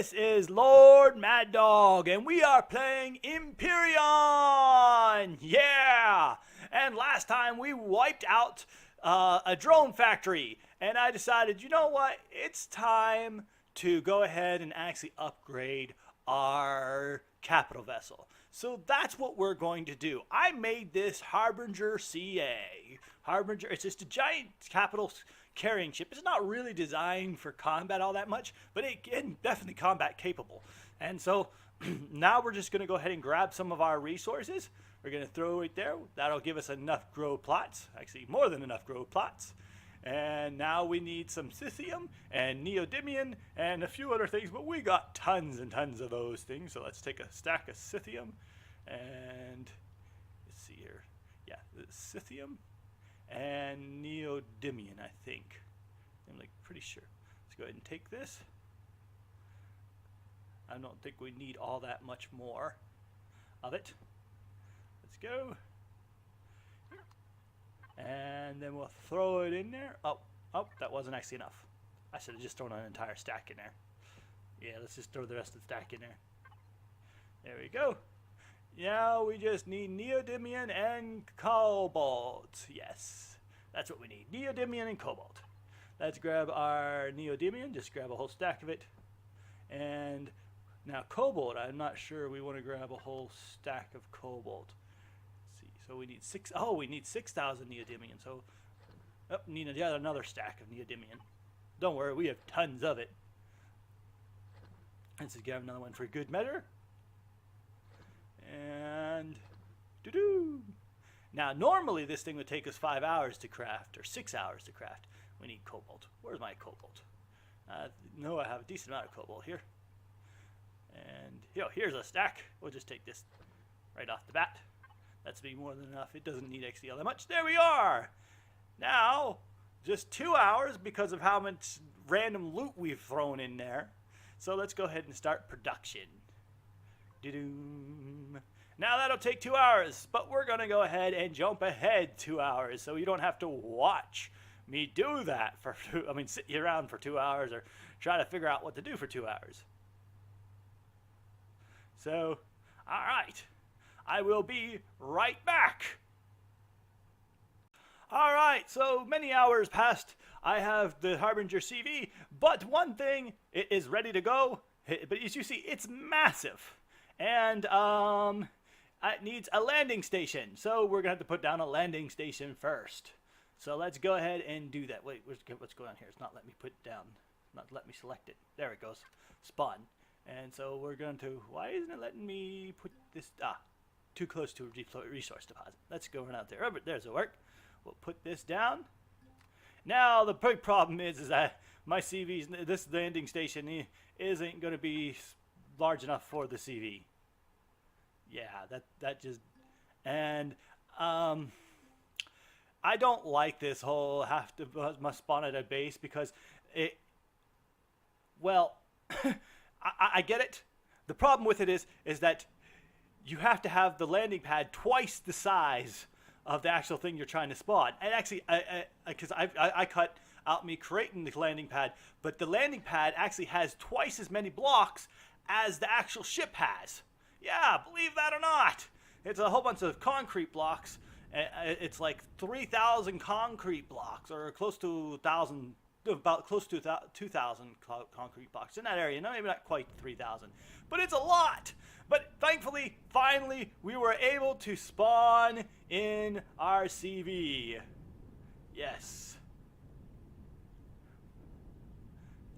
This is Lord Mad Dog, and we are playing Empyrion! Yeah! And last time we wiped out a drone factory, and I decided, you know what? It's time to go ahead and actually upgrade our capital vessel. So that's what we're going to do. I made this Harbinger CA. Harbinger, it's just a giant capital carrying ship. It's not really designed for combat all that much, but it can definitely combat capable. And so now we're just going to go ahead and grab some of our resources. We're going to throw it there. That'll give us enough grow plots, actually more than enough grow plots. And now we need some Scythium and Neodymium and a few other things, but we got tons and tons of those things. So let's take a stack of Scythium and let's see here. Yeah, the Scythium and Neodymium, I think. I'm like pretty sure. Let's go ahead and take this. I don't think we need all that much more of it. Let's go. And then we'll throw it in there. Oh, that wasn't actually enough. I should have just thrown an entire stack in there. Yeah, let's just throw the rest of the stack in there. There we go. Now we just need Neodymium and Cobalt. Yes, that's what we need. Neodymium and Cobalt. Let's grab our Neodymium. Just grab a whole stack of it. And now Cobalt, I'm not sure we want to grab a whole stack of Cobalt. So we need we need 6,000 neodymium. So, need another stack of neodymium. Don't worry, we have tons of it. Let's just grab another one for good measure. And, doo-doo. Now, normally this thing would take us 5 hours to craft, or 6 hours to craft. We need cobalt. Where's my cobalt? No, I have a decent amount of cobalt here. And, here's a stack. We'll just take this right off the bat. That's be more than enough. It doesn't need actually all that much. There we are. Now, just 2 hours because of how much random loot we've thrown in there. So let's go ahead and start production. Doo-doom. Now that'll take 2 hours, but we're going to go ahead and jump ahead 2 hours so you don't have to watch me do that for sit you around for 2 hours or try to figure out what to do for 2 hours. So, all right. I will be right back. All right, so many hours passed. I have the Harbinger CV, but one thing, it is ready to go. But as you see, it's massive. And it needs a landing station. So we're going to have to put down a landing station first. So let's go ahead and do that. Wait, what's going on here? It's not letting me put it down. Not let me select it. There it goes. Spawn. And so we're going to, why isn't it letting me put this, too close to a resource deposit. Let's go run out there. Oh, there's a work. We'll put this down. Now the big problem is that my CV's, this landing station isn't going to be large enough for the CV. Yeah, that just, and I don't like this whole must spawn at a base because it. Well, I get it. The problem with it is that you have to have the landing pad twice the size of the actual thing you're trying to spawn. And actually, because I cut out me creating the landing pad, but the landing pad actually has twice as many blocks as the actual ship has. Yeah, believe that or not. It's a whole bunch of concrete blocks. It's like 3,000 concrete blocks, or close to 1,000, about close to 2,000 concrete blocks in that area. No, maybe not quite 3,000, but it's a lot. But thankfully, finally, we were able to spawn in our CV. Yes.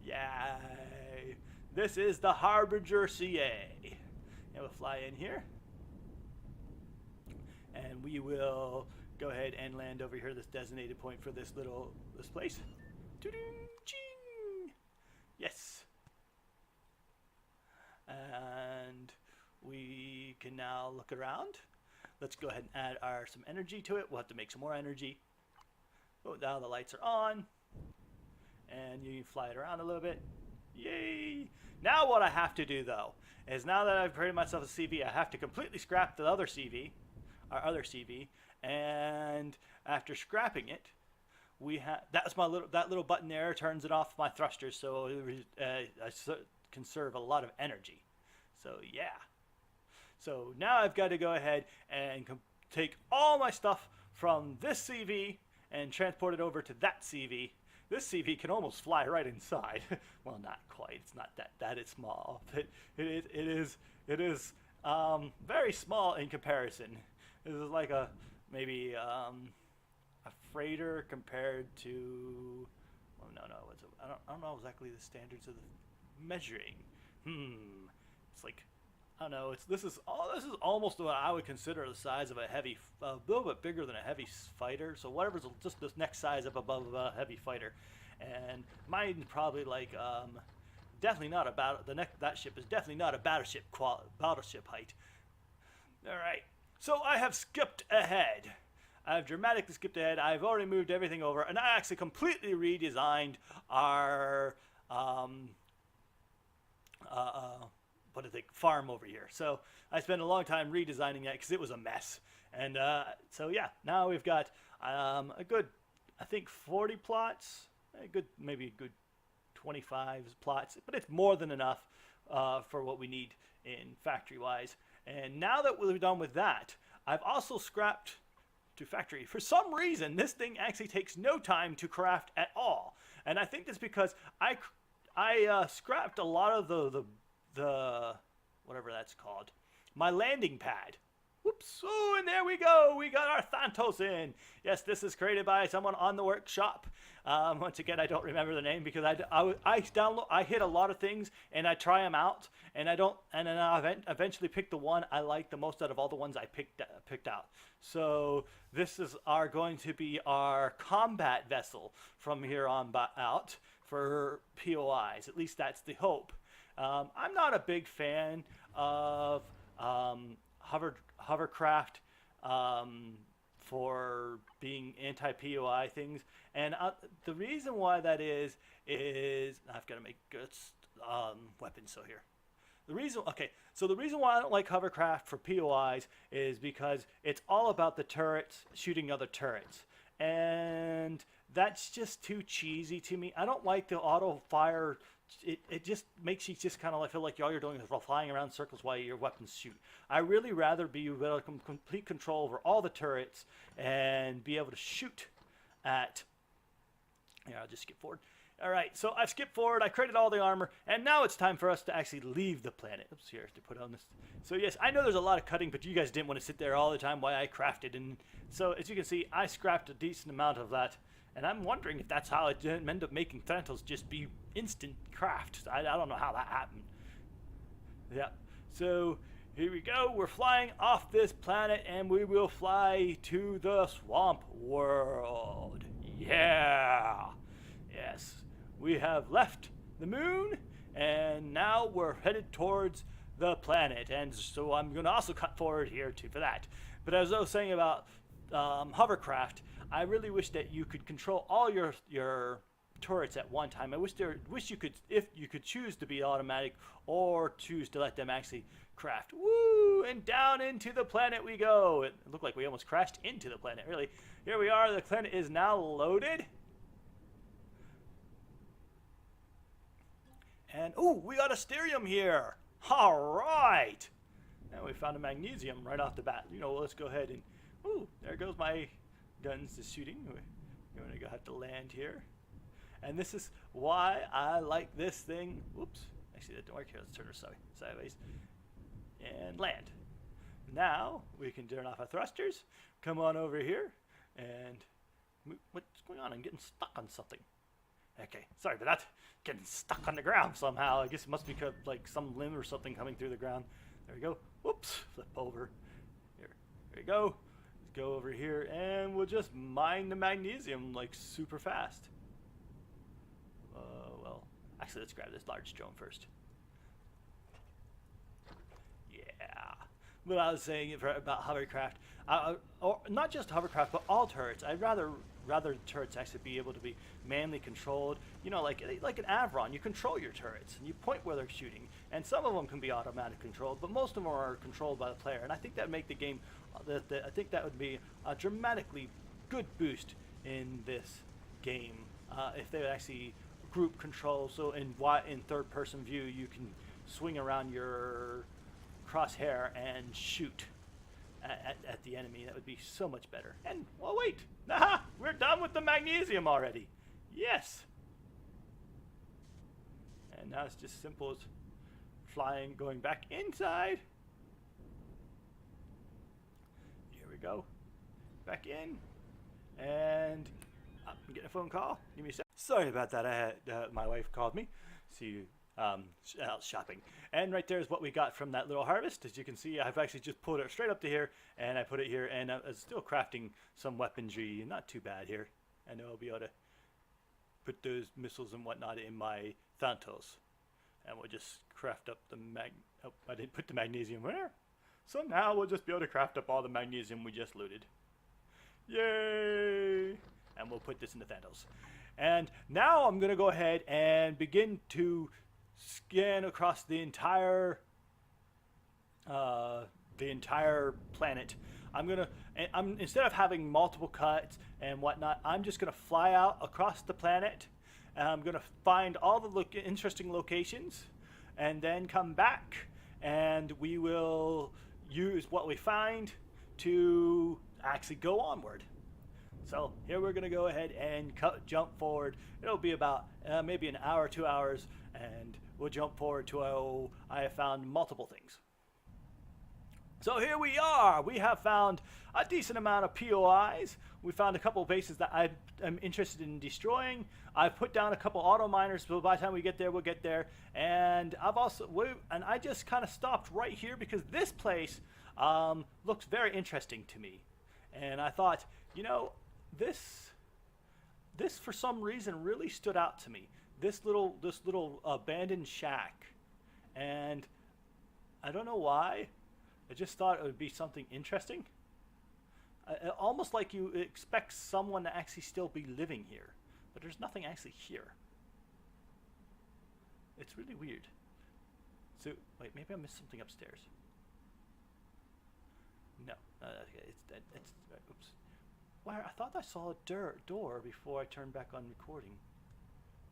Yay. This is the Harbinger CA. And we'll fly in here. And we will go ahead and land over here, this designated point for this place. Ching. Yes. And we can now look around. Let's go ahead and add some energy to it. We'll have to make some more energy. Oh, now the lights are on. And you can fly it around a little bit. Yay! Now what I have to do though, is now that I've created myself a CV, I have to completely scrap the other CV, our other CV, and after scrapping it, we have, that little button there turns it off my thrusters, so conserve a lot of energy. So yeah. So now I've got to go ahead and take all my stuff from this CV and transport it over to that CV. This CV can almost fly right inside. Well, not quite. It's not that it's small. But it is very small in comparison. This is like maybe a freighter compared to. Oh no, I don't know exactly the standards of the measuring. It's like, I don't know. This is almost what I would consider the size of a little bit bigger than a heavy fighter. So whatever's just this next size up above a heavy fighter, and mine probably like definitely not about that ship is definitely not a battleship height. All right. So I have skipped ahead. I've dramatically skipped ahead. I've already moved everything over, and I actually completely redesigned our farm over here. So I spent a long time redesigning that because it was a mess. And so yeah, now we've got a good, I think 40 plots, maybe a good 25 plots, but it's more than enough for what we need in factory-wise. And now that we're done with that, I've also scrapped to factory. For some reason, this thing actually takes no time to craft at all. And I think that's because I scrapped a lot of the whatever that's called, my landing pad. Whoops. Oh, and there we go. We got our Thantos in. Yes, this is created by someone on the workshop. Once again, I don't remember the name because I hit a lot of things and I try them out, and then I eventually pick the one I like the most out of all the ones I picked out. So this is going to be our combat vessel from here on out for POIs. At least that's the hope. I'm not a big fan of hovercraft for being anti-POI things, and the reason why that is I've got to make good weapons. So here, the reason why I don't like hovercraft for POIs is because it's all about the turrets shooting other turrets, and that's just too cheesy to me. I don't like the auto fire. It just makes you just kind of feel like all you're doing is flying around circles while your weapons shoot. I really rather be able to complete control over all the turrets and be able to shoot at. Yeah, I'll just skip forward. All right, so I've skipped forward. I created all the armor, and now it's time for us to actually leave the planet. Oops, here to put on this. So yes, I know there's a lot of cutting, but you guys didn't want to sit there all the time while I crafted, and so as you can see, I scrapped a decent amount of that. And I'm wondering if that's how it didn't end up making Thanatos just be instant craft. I don't know how that happened. Yeah. So here we go. We're flying off this planet, and we will fly to the swamp world. Yeah. Yes. We have left the moon, and now we're headed towards the planet. And so I'm going to also cut forward here too for that. But as I was saying about hovercraft, I really wish that you could control all your turrets at one time. I wish you could, if you could choose to be automatic or choose to let them actually craft. Woo! And down into the planet we go. It looked like we almost crashed into the planet, really. Here we are. The planet is now loaded. And, ooh, we got a Asterium here. All right. Now we found a magnesium right off the bat. Let's go ahead and, ooh, there goes my guns to shooting. We're going to have to land here. And this is why I like this thing. Oops. Actually, that didn't work here. Let's turn her sideways. And land. Now, we can turn off our thrusters. Come on over here. And what's going on? I'm getting stuck on something. Okay, sorry for that. Getting stuck on the ground somehow. I guess it must be like some limb or something coming through the ground. There we go. Whoops. Flip over. Here we go. Let's go over here, and we'll just mine the magnesium like super fast. Well, actually, let's grab this large drone first. Yeah. What I was saying about hovercraft, or not just hovercraft, but all turrets. I'd rather turrets actually be able to be manually controlled. Like an Avron, you control your turrets and you point where they're shooting. And some of them can be automatic controlled, but most of them are controlled by the player. And I think that would make the game. I think that would be a dramatically good boost in this game if they would actually group control. So in third-person view, you can swing around your crosshair and shoot at the enemy. That would be so much better. And, well, wait. Aha! We're done with the magnesium already. Yes. And now it's just simple as flying, going back inside. Here we go. Back in. And I'm getting a phone call. Give me a sec. Sorry about that. I had my wife called me. See you out shopping. And right there is what we got from that little harvest. As you can see, I've actually just pulled it straight up to here, and I put it here, and I was still crafting some weaponry. Not too bad here. I know I'll be able to put those missiles and whatnot in my Thanatos. And we'll just craft up the oh, I didn't put the magnesium there. So now we'll just be able to craft up all the magnesium we just looted. Yay! And we'll put this in the Thanatos. And now I'm going to go ahead and begin to scan across the entire planet. Instead of having multiple cuts and whatnot, I'm just going to fly out across the planet. And I'm going to find all the interesting locations and then come back, and we will use what we find to actually go onward. So here we're going to go ahead and jump forward. It'll be about maybe an hour, 2 hours, and we'll jump forward to I have found multiple things. So here we are. We have found a decent amount of POIs. We found a couple of bases that I'm interested in destroying. I've put down a couple auto miners, so by the time we get there, we'll get there. And I just kind of stopped right here because this place looks very interesting to me. And I thought, you know, this for some reason really stood out to me. This little abandoned shack, and I don't know why. I just thought it would be something interesting. Almost like you expect someone to actually still be living here, but there's nothing actually here. It's really weird. So wait, maybe I missed something upstairs. No, it's oops. Why, I thought I saw a door before I turned back on recording.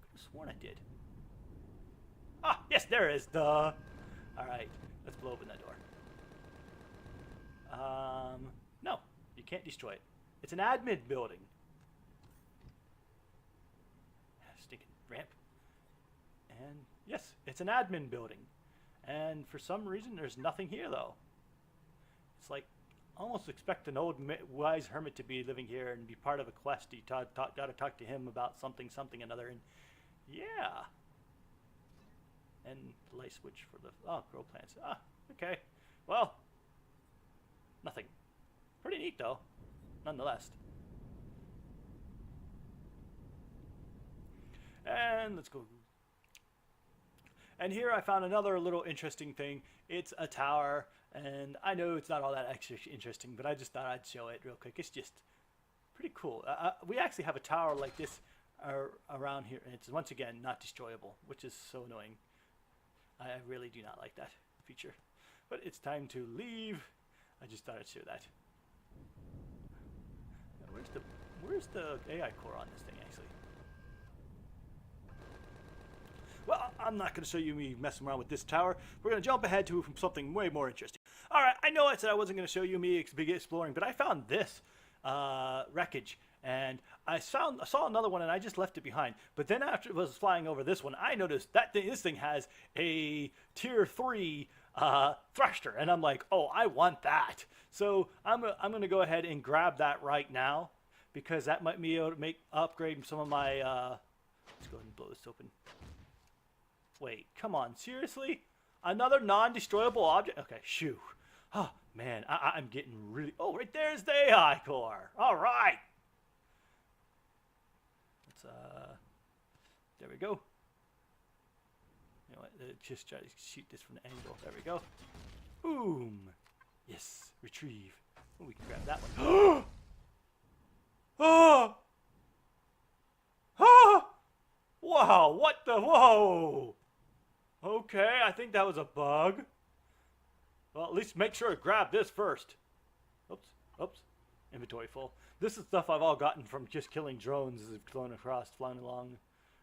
Could have sworn I did. Ah, yes, there it is. Duh. All right, let's blow open that door. No, you can't destroy it. It's an admin building. Stinking ramp. And yes, it's an admin building. And for some reason, there's nothing here though. It's like almost expect an old wise hermit to be living here and be part of a quest. You got to talk to him about something another. And yeah. And the light switch for the grow plants. Ah, okay. Well, nothing. Pretty neat though, nonetheless. And let's go. And here I found another little interesting thing. It's a tower, and I know it's not all that extra interesting, but I just thought I'd show it real quick. It's just pretty cool. We actually have a tower like this around here, and it's once again not destroyable, which is so annoying. I really do not like that feature. But it's time to leave. I just thought I'd show that. Where's the AI core on this thing actually? Well, I'm not going to show you me messing around with this tower. We're going to jump ahead to something way more interesting. All right, I know I said I wasn't going to show you me exploring, but I found this wreckage, and I saw another one, and I just left it behind. But then after it was flying over this one, I noticed that this thing has a tier 3 thruster, and I'm like, oh, I want that. So I'm going to go ahead and grab that right now, because that might be able to upgrade some of my. Let's go ahead and blow this open. Wait, come on, seriously? Another non-destroyable object? Okay, shoo. Oh, man, I'm getting really... Oh, right there's the AI core. All right. Let's, there we go. You know what, just try to shoot this from the angle. There we go. Boom. Yes, retrieve. Oh, we can grab that one. Oh! Oh! Wow, what the... Whoa! Okay, I think that was a bug. Well, at least make sure to grab this first. Oops. Inventory full. This is stuff I've all gotten from just killing drones as they've flown across, flying along,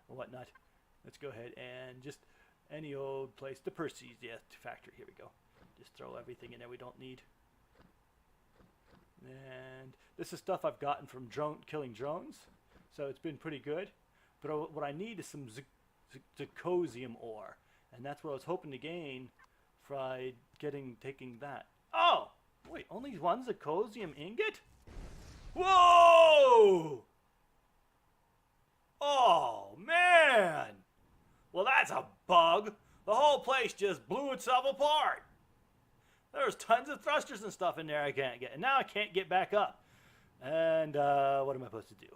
and whatnot. let's go ahead and just any old place. The Percy's, yeah, factory. Here we go. Just throw everything in there we don't need. And this is stuff I've gotten from killing drones, so it's been pretty good. But what I need is some zirconium ore, and that's what I was hoping to gain by taking that. Oh, wait, only one zirconium ingot? Whoa! Oh, man! Well, that's a bug. The whole place just blew itself apart. There's tons of thrusters and stuff in there I can't get. And now I can't get back up. And what am I supposed to do?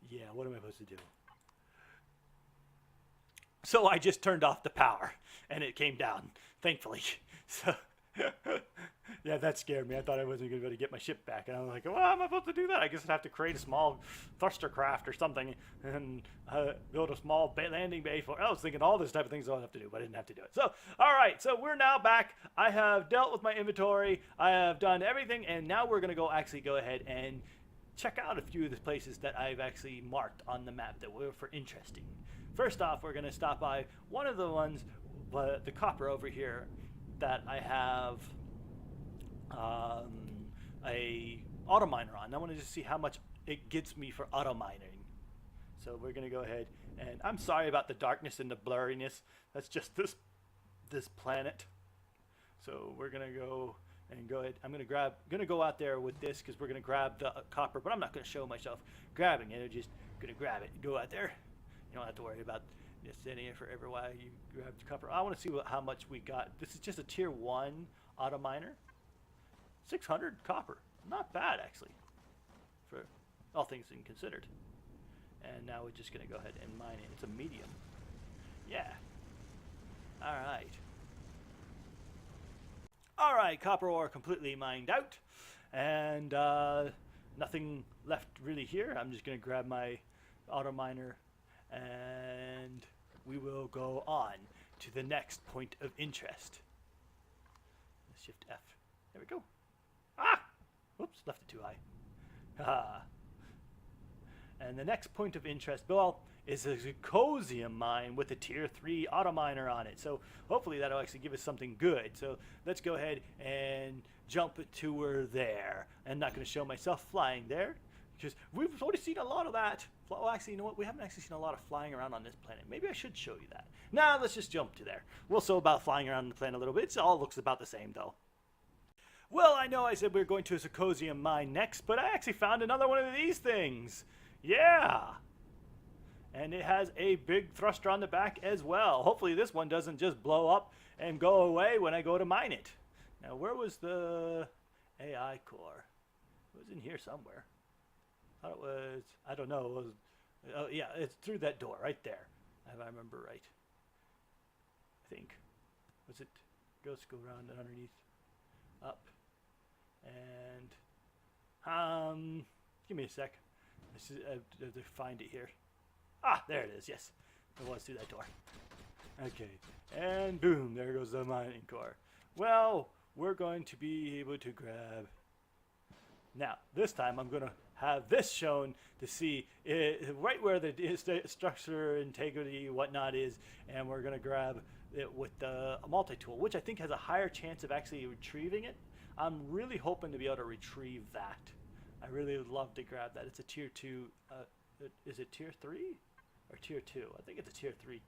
Yeah, what am I supposed to do? So I just turned off the power, and it came down, thankfully. So, yeah, that scared me. I thought I wasn't going to be able to get my ship back. And I was like, well, how am I supposed to do that? I guess I'd have to create a small thruster craft or something and build a small landing bay for. I was thinking all this type of things I'll have to do, but I didn't have to do it. So, all right, so we're now back. I have dealt with my inventory. I have done everything, and now we're going to go ahead and check out a few of the places that I've actually marked on the map that were for interesting. First off, we're going to stop by one of the ones, the copper over here, that I have a auto miner on. I want to just see how much it gets me for auto mining. So we're going to go ahead, and I'm sorry about the darkness and the blurriness. That's just this planet. So we're going to go ahead. I'm going to go out there with this because we're going to grab the copper, but I'm not going to show myself grabbing it. I'm just going to grab it and go out there. You don't have to worry about just sitting here forever while you grab the copper. I want to see how much we got. This is just a tier 1 auto miner. 600 copper. Not bad, actually, for all things being considered. And now we're just going to go ahead and mine it. It's a medium. Yeah. All right. All right, copper ore completely mined out. And nothing left really here. I'm just going to grab my auto miner, and we will go on to the next point of interest. Shift F. There we go. Ah! Whoops, left it too high. Ah. And the next point of interest, well, is a zirconium mine with a tier 3 auto miner on it. So hopefully that'll actually give us something good. So let's go ahead and jump to her there. I'm not going to show myself flying there, because we've already seen a lot of that. Well, actually, you know what? We haven't actually seen a lot of flying around on this planet. Maybe I should show you that. Now, let's just jump to there. We'll see about flying around the planet a little bit. It all looks about the same, though. Well, I know I said we were going to a zirconium mine next, but I actually found another one of these things. Yeah. And it has a big thruster on the back as well. Hopefully this one doesn't just blow up and go away when I go to mine it. Now, where was the AI core? It was in here somewhere. I thought it was, I don't know. It was, oh, yeah, it's through that door right there, if I remember right. I think. Was it? Go around and underneath. Up. And give me a sec. I have to find it here. Ah, there it is. Yes, it was through that door. Okay, and boom, there goes the mining core. Well, we're going to be able to grab. Now, this time I'm going to have this shown to see right where the structure integrity whatnot is, and we're going to grab it with the multi-tool, which I think has a higher chance of actually retrieving it. I'm really hoping to be able to retrieve that. I really would love to grab that. It's a tier 2. Is it tier 3 or tier 2? I think it's a tier 3.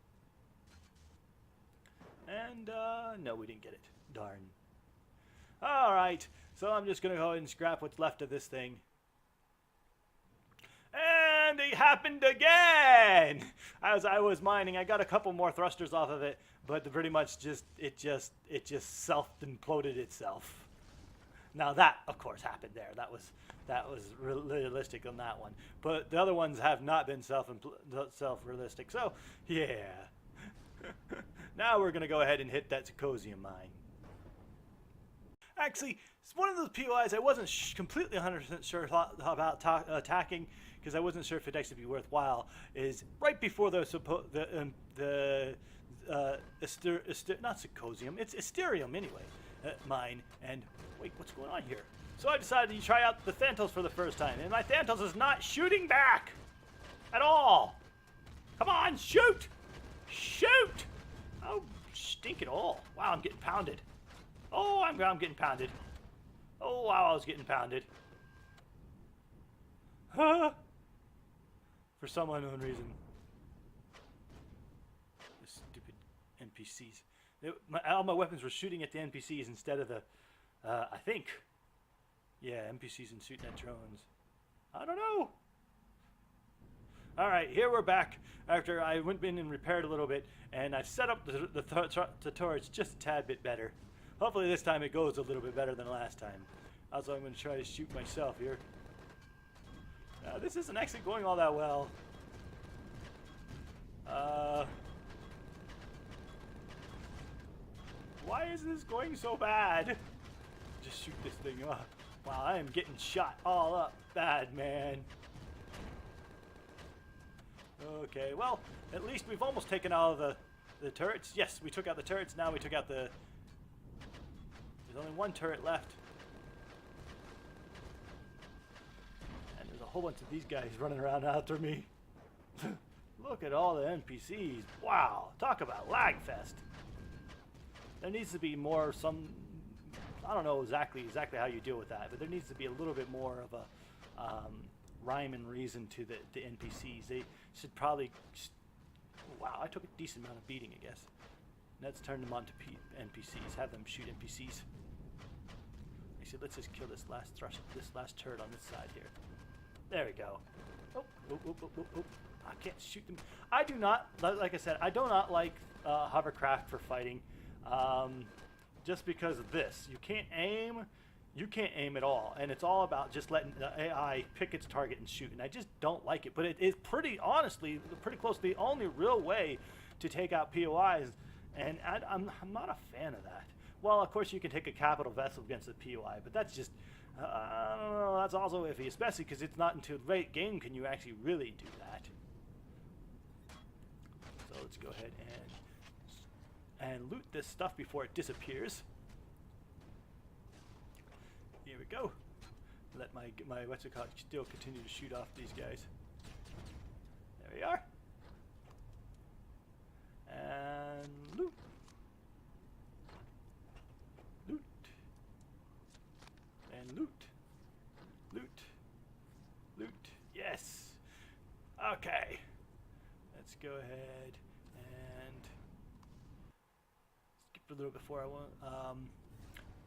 And no, we didn't get it. Darn. All right, so I'm just going to go ahead and scrap what's left of this thing. And it happened again! As I was mining, I got a couple more thrusters off of it, but pretty much it just self-imploded itself. Now that, of course, happened there. That was realistic on that one. But the other ones have not been self-realistic. So, yeah. Now we're going to go ahead and hit that zirconium mine. Actually, it's one of those POIs I wasn't completely 100% sure about attacking, because I wasn't sure if it'd actually be worthwhile. Is right before not zirconium, it's Empyrion anyway, mine. And wait, what's going on here? So I decided to try out the Thanatos for the first time, and my Thanatos is not shooting back at all. Come on, shoot! Shoot! Oh, stink it all. Wow, I'm getting pounded. Oh, I'm getting pounded. Oh, wow, I was getting pounded. Huh? For some unknown reason. The stupid NPCs. All my weapons were shooting at the NPCs instead of the, I think. Yeah, NPCs and shooting at drones. I don't know. Alright, here we're back after I went in and repaired a little bit, and I've set up the turrets just a tad bit better. Hopefully this time it goes a little bit better than last time. Also, I'm going to try to shoot myself here. This isn't actually going all that well. Why is this going so bad? Just shoot this thing up. Wow, I am getting shot all up bad, man. Okay, well, at least we've almost taken out of the turrets. Yes, we took out the turrets. Now we took out the... There's only one turret left. And there's a whole bunch of these guys running around after me. Look at all the NPCs. Wow, talk about lag fest. There needs to be more I don't know exactly how you deal with that, but there needs to be a little bit more of a rhyme and reason to the NPCs. They should probably... Wow, I took a decent amount of beating, I guess. Let's turn them on to NPCs. Have them shoot NPCs. Actually, let's just kill this last turret on this side here. There we go. Oh, I can't shoot them. I do not, like I said, I do not like hovercraft for fighting. Just because of this. You can't aim at all, and it's all about just letting the AI pick its target and shoot, and I just don't like it. But it is honestly pretty close to the only real way to take out POIs, and I'm not a fan of that. Well, of course you can take a capital vessel against a POI, but that's just I don't know, that's also iffy, especially because it's not until late game can you actually really do that. So let's go ahead and loot this stuff before it disappears. Here we go. Let my what's it called still continue to shoot off these guys. There we are. And loot. Loot. And loot. Loot. Loot. Yes. Okay. Let's go ahead and skip a little before I want.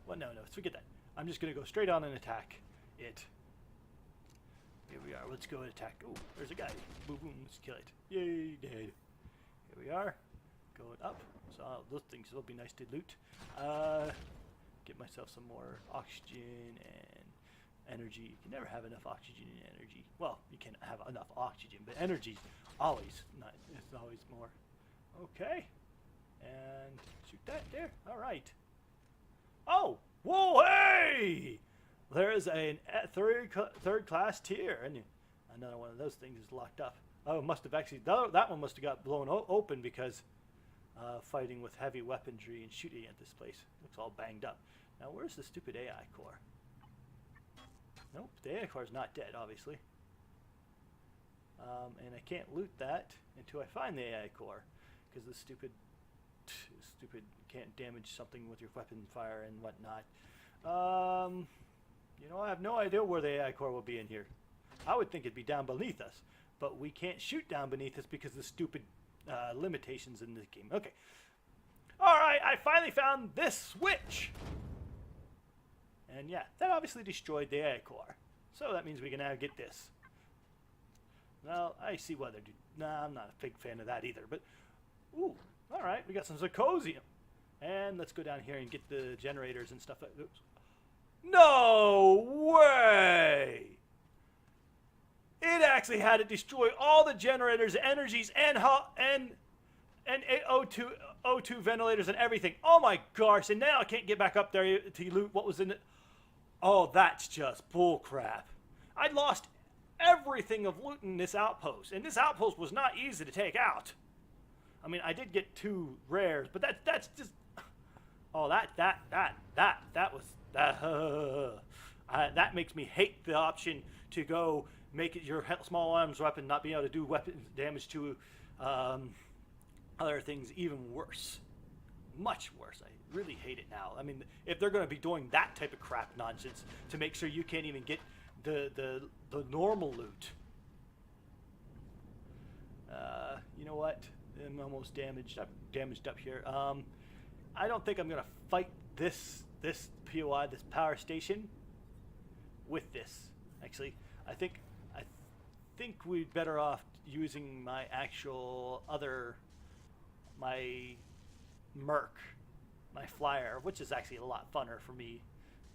Well, no, forget that. I'm just gonna go straight on and attack it. Here we are. Let's go and attack. Oh, there's a guy. Boom, boom. Let's kill it. Yay, dead. Here we are. Going up. So those things will be nice to loot. Get myself some more oxygen and energy. You can never have enough oxygen and energy. Well, you can have enough oxygen, but energy's always not. It's always more. Okay. And shoot that there. All right. Oh. Whoa, hey! There's a third class tier, and another one of those things is locked up. Oh, it must have actually, that one must have got blown open because fighting with heavy weaponry and shooting at this place. Looks all banged up. Now, where's the stupid AI core? Nope, the AI core is not dead, obviously. And I can't loot that until I find the AI core, because the stupid can't damage something with your weapon fire and whatnot. You know, I have no idea where the AI core will be in here. I would think it'd be down beneath us, but we can't shoot down beneath us because of the stupid limitations in this game. Okay. Alright, I finally found this switch! And yeah, that obviously destroyed the AI core. So that means we can now get this. Well, I see why they're doing. Nah, I'm not a big fan of that either, but ooh. Alright, we got some zirconium. And let's go down here and get the generators and stuff. No way! It actually had to destroy all the generators, energies, and O2 ventilators and everything. Oh my gosh, and now I can't get back up there to loot what was in it. Oh, that's just bullcrap. I lost everything of loot in this outpost, and this outpost was not easy to take out. I mean, I did get 2 rares, but that's just... Oh, that makes me hate the option to go make it your small arms weapon not being able to do weapon damage to other things even worse. Much worse. I really hate it now. I mean, if they're going to be doing that type of crap nonsense to make sure you can't even get the normal loot. You know what? I'm almost damaged up here. I don't think I'm going to fight this POI, this power station, with this. Actually, I think we'd better off using my actual my Merc, my flyer, which is actually a lot funner for me.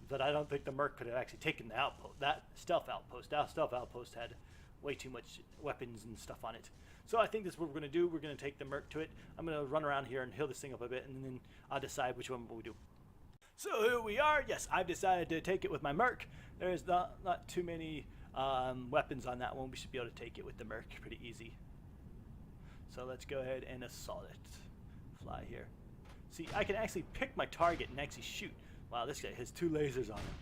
But I don't think the Merc could have actually taken the outpost, that stealth outpost. That stealth outpost had way too much weapons and stuff on it. So I think this is what we're going to do. We're going to take the Merc to it. I'm going to run around here and heal this thing up a bit, and then I'll decide which one we'll do. So here we are. Yes, I've decided to take it with my Merc. There's not too many weapons on that one. We should be able to take it with the Merc pretty easy. So let's go ahead and assault it. Fly here. See, I can actually pick my target and actually shoot. Wow, this guy has 2 lasers on him.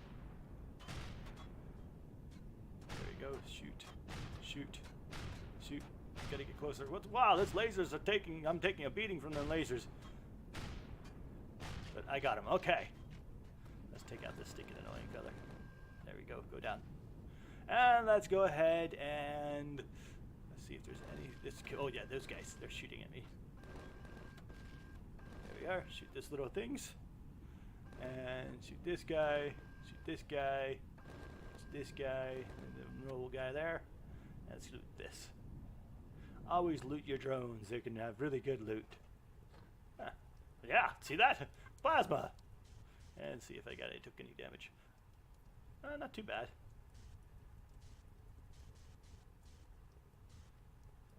There we go. Shoot. Shoot. Shoot. Gotta get closer. Wow, those lasers are taking... I'm taking a beating from the lasers. But I got him. Okay. Let's take out this stinking annoying fella. There we go. Go down. And let's go ahead and... Let's see if there's any... Oh, yeah, those guys. They're shooting at me. There we are. Shoot this little things. And shoot this guy. Shoot this guy. Shoot this guy. And the little guy there. And let's loot this. Always loot your drones. They can have really good loot. Huh. Yeah, see that? Plasma. And see if I took any damage. Not too bad.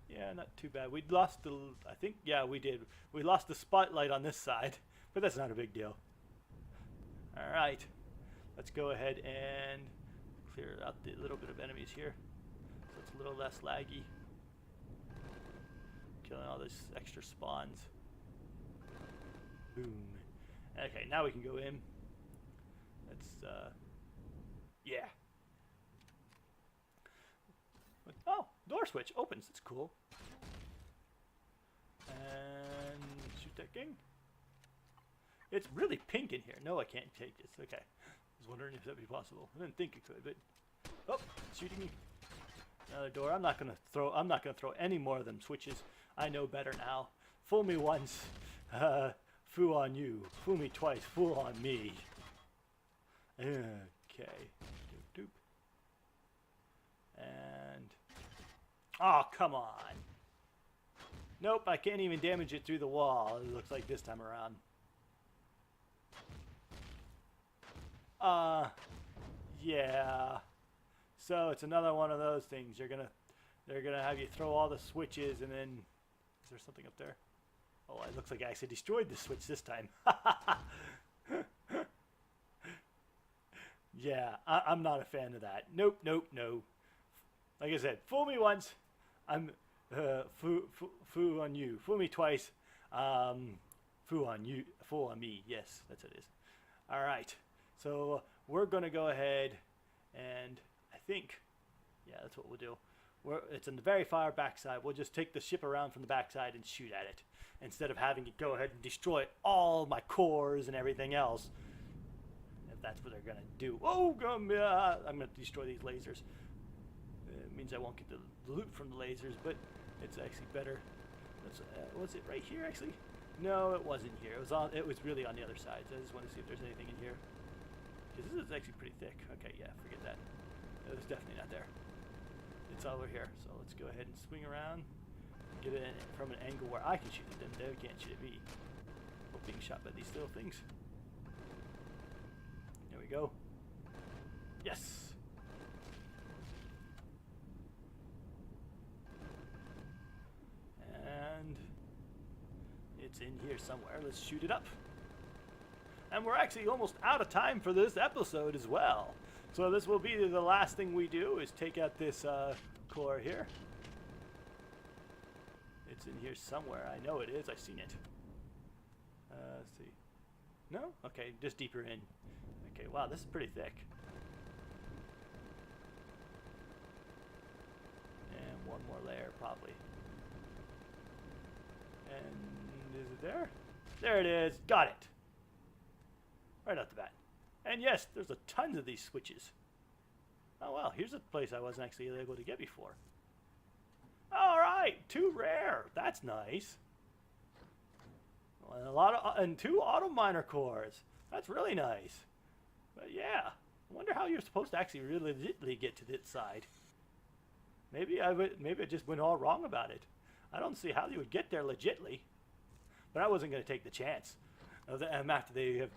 Yeah, not too bad. We lost the... I think, yeah, we did. We lost the spotlight on this side, but that's not a big deal. Alright. Let's go ahead and clear out the little bit of enemies here, so it's a little less laggy. Killing all those extra spawns. Boom. Okay, now we can go in. Let's, yeah. Oh, door switch opens. It's cool. And shoot that thing. It's really pink in here. No, I can't take this. Okay. I was wondering if that would be possible. I didn't think it could, but... Oh, it's shooting me. Another door. I'm not gonna throw any more of them switches. I know better now. Fool me once, fool on you. Fool me twice, fool on me. Okay. Doop doop. And oh, come on. Nope, I can't even damage it through the wall. It looks like this time around. Yeah. So it's another one of those things. They're gonna have you throw all the switches, and then is there something up there? Oh, it looks like I actually destroyed the switch this time. Yeah, I'm not a fan of that. Nope, nope, no. Like I said, fool me once, I'm fool on you. Fool me twice, fool on you. Fool on me. Yes, that's what it is. All right. So we're gonna go ahead and I think, yeah, that's what we'll do. It's on the very far backside. We'll just take the ship around from the backside and shoot at it, instead of having it go ahead and destroy all my cores and everything else. If that's what they're gonna do. Oh, I'm gonna destroy these lasers. It means I won't get the loot from the lasers, but it's actually better. Was it right here actually? No, it wasn't here. It was really on the other side. So I just want to see if there's anything in here. Because this is actually pretty thick. Okay, yeah, forget that. It was definitely not there. It's over here. So let's go ahead and swing around. Get it from an angle where I can shoot at them. They can't shoot at me. Or being shot by these little things. There we go. Yes! And it's in here somewhere. Let's shoot it up. And we're actually almost out of time for this episode as well. So this will be the last thing we do, is take out this core here. It's in here somewhere. I know it is. I've seen it. Let's see. No? Okay, just deeper in. Okay, wow, this is pretty thick. And one more layer, probably. And is it there? There it is. Got it. Right off the bat. And yes, there's a tons of these switches. Oh well, here's a place I wasn't actually able to get before. All right, 2 rare. That's nice. And 2 auto miner cores. That's really nice. But yeah, I wonder how you're supposed to actually really legitly get to this side. Maybe I just went all wrong about it. I don't see how you would get there legitly. But I wasn't going to take the chance. After they have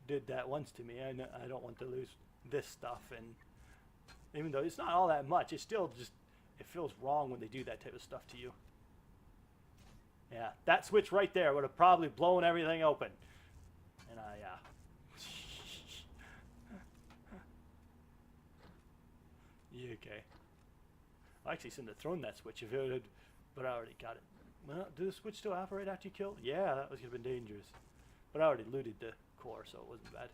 did that once to me, I don't want to lose this stuff. And even though it's not all that much, it's still just, it feels wrong when they do that type of stuff to you. Yeah, that switch right there would have probably blown everything open. And yeah, okay. I actually shouldn't have thrown that switch if it had, but I already got it. Well, do the switch still operate after you kill? Yeah, that was going to be dangerous. But I already looted the core, so it wasn't bad.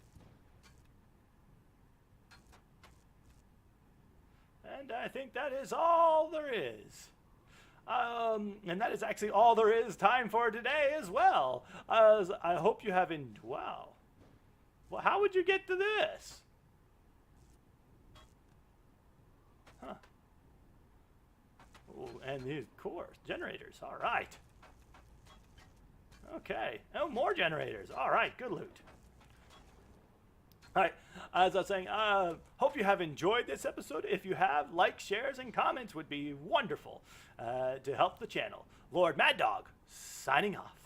And I think that is all there is. And that is actually all there is time for today as well. I hope you have enjoyed. Wow. Well, how would you get to this? Huh. Oh, and these cores, generators. All right. Okay. Oh, more generators. All right. Good loot. All right. As I was saying, hope you have enjoyed this episode. If you have, likes, shares, and comments would be wonderful to help the channel. Lord Mad Dog, signing off.